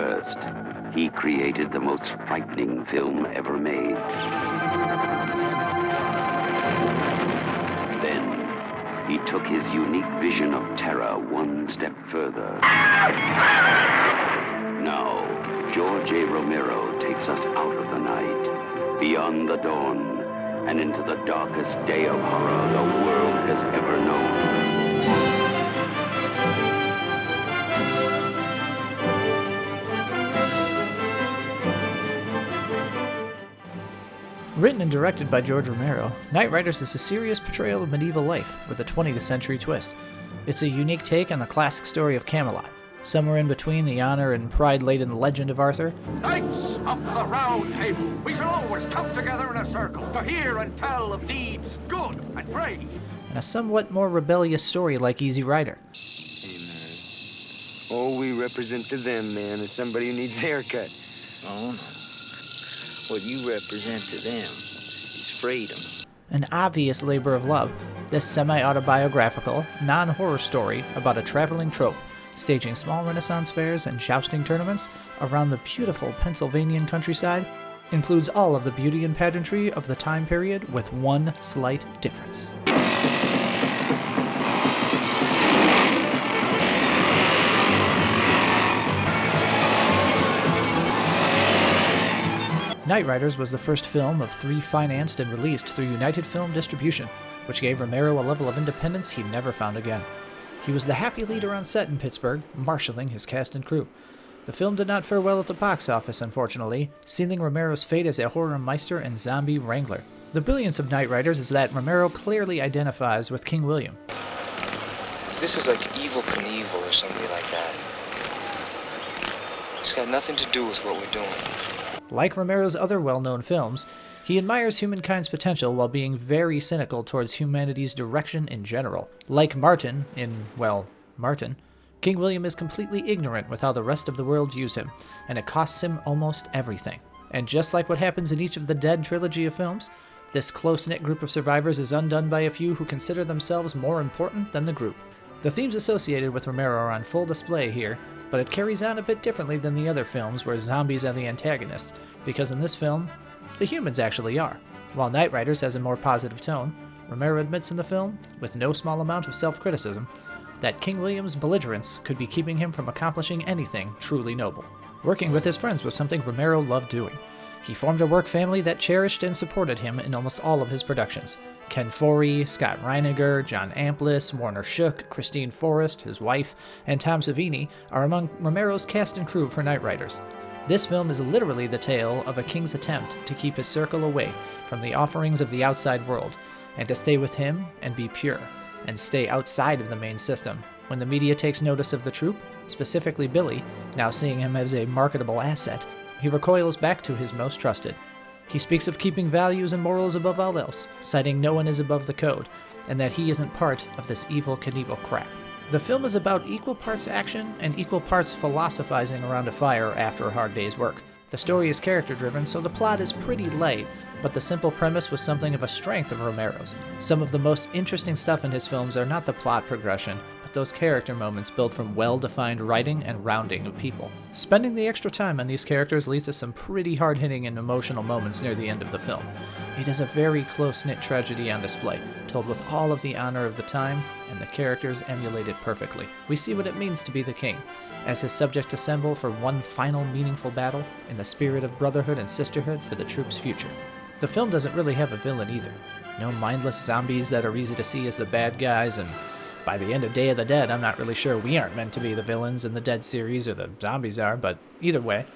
first, he created the most frightening film ever made. Then, he took his unique vision of terror one step further. Now, George Romero takes us out of the night, beyond the dawn, and into the darkest day of horror the world has ever known. Written and directed by George Romero, Knightriders is a serious portrayal of medieval life with a 20th century twist. It's a unique take on the classic story of Camelot, somewhere in between the honor and pride-laden legend of Arthur. Knights of the Round Table, we shall always come together in a circle to hear and tell of deeds good and brave. And a somewhat more rebellious story like Easy Rider. Hey, man. All we represent to them, man, is somebody who needs a haircut. Oh, no. What you represent to them is freedom. An obvious labor of love, this semi-autobiographical, non-horror story about a traveling troupe staging small Renaissance fairs and jousting tournaments around the beautiful Pennsylvanian countryside includes all of the beauty and pageantry of the time period with one slight difference. Knightriders was the first film of 3 financed and released through United Film Distribution, which gave Romero a level of independence he'd never found again. He was the happy leader on set in Pittsburgh, marshalling his cast and crew. The film did not fare well at the box office, unfortunately, sealing Romero's fate as a horror meister and zombie wrangler. The brilliance of Knightriders is that Romero clearly identifies with King William. This is like Evil Knievel or somebody like that. It's got nothing to do with what we're doing. Like Romero's other well-known films, he admires humankind's potential while being very cynical towards humanity's direction in general. Like Martin in, well, Martin, King William is completely ignorant with how the rest of the world views him, and it costs him almost everything. And just like what happens in each of the Dead trilogy of films, this close-knit group of survivors is undone by a few who consider themselves more important than the group. The themes associated with Romero are on full display here, but it carries on a bit differently than the other films where zombies are the antagonists, because in this film, the humans actually are. While Knightriders has a more positive tone, Romero admits in the film, with no small amount of self-criticism, that King William's belligerence could be keeping him from accomplishing anything truly noble. Working with his friends was something Romero loved doing. He formed a work family that cherished and supported him in almost all of his productions. Ken Foree, Scott Reiniger, John Amplis, Warner Shook, Christine Forrest, his wife, and Tom Savini are among Romero's cast and crew for Knightriders. This film is literally the tale of a king's attempt to keep his circle away from the offerings of the outside world, and to stay with him and be pure, and stay outside of the main system. When the media takes notice of the troupe, specifically Billy, now seeing him as a marketable asset, he recoils back to his most trusted. He speaks of keeping values and morals above all else, citing no one is above the code, and that he isn't part of this evil Knievel crap. The film is about equal parts action and equal parts philosophizing around a fire after a hard day's work. The story is character-driven, so the plot is pretty light, but the simple premise was something of a strength of Romero's. Some of the most interesting stuff in his films are not the plot progression, but those character moments built from well-defined writing and rounding of people. Spending the extra time on these characters leads to some pretty hard-hitting and emotional moments near the end of the film. It is a very close-knit tragedy on display, told with all of the honor of the time, and the characters emulate it perfectly. We see what it means to be the king, as his subjects assemble for one final meaningful battle in the spirit of brotherhood and sisterhood for the troops' future. The film doesn't really have a villain either. No mindless zombies that are easy to see as the bad guys, and by the end of Day of the Dead, I'm not really sure we aren't meant to be the villains in the Dead series or the zombies are, but either way.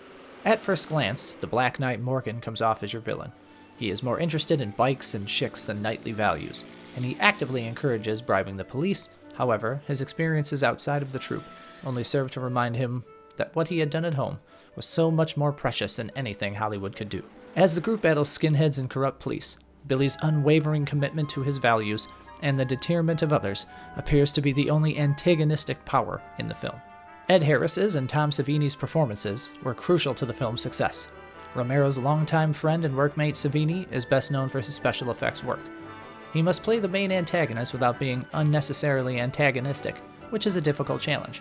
At first glance, the Black Knight Morgan comes off as your villain. He is more interested in bikes and chicks than knightly values, and he actively encourages bribing the police. However, his experiences outside of the troop only serve to remind him that what he had done at home was so much more precious than anything Hollywood could do. As the group battles skinheads and corrupt police, Billy's unwavering commitment to his values and the deterrent of others appears to be the only antagonistic power in the film. Ed Harris's and Tom Savini's performances were crucial to the film's success. Romero's longtime friend and workmate Savini is best known for his special effects work. He must play the main antagonist without being unnecessarily antagonistic, which is a difficult challenge.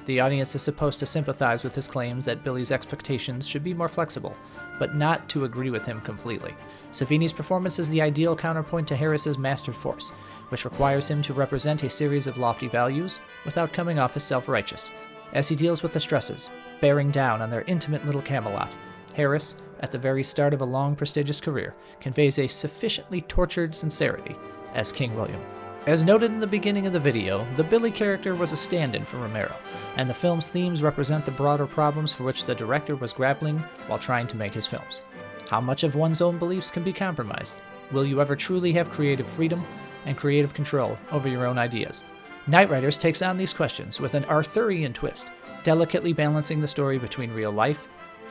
The audience is supposed to sympathize with his claims that Billy's expectations should be more flexible, but not to agree with him completely. Savini's performance is the ideal counterpoint to Harris's mastered force, which requires him to represent a series of lofty values without coming off as self-righteous. As he deals with the stresses, bearing down on their intimate little Camelot, Harris, at the very start of a long, prestigious career, conveys a sufficiently tortured sincerity as King William. As noted in the beginning of the video, the Billy character was a stand-in for Romero, and the film's themes represent the broader problems for which the director was grappling while trying to make his films. How much of one's own beliefs can be compromised? Will you ever truly have creative freedom and creative control over your own ideas? Knightriders takes on these questions with an Arthurian twist, delicately balancing the story between real life,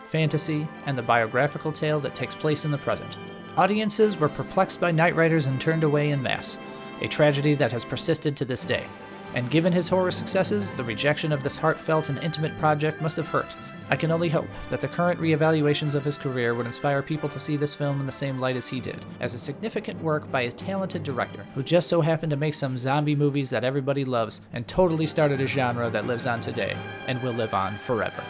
fantasy, and the biographical tale that takes place in the present. Audiences were perplexed by Knightriders and turned away en masse, a tragedy that has persisted to this day. And given his horror successes, the rejection of this heartfelt and intimate project must have hurt. I can only hope that the current reevaluations of his career would inspire people to see this film in the same light as he did, as a significant work by a talented director who just so happened to make some zombie movies that everybody loves and totally started a genre that lives on today and will live on forever.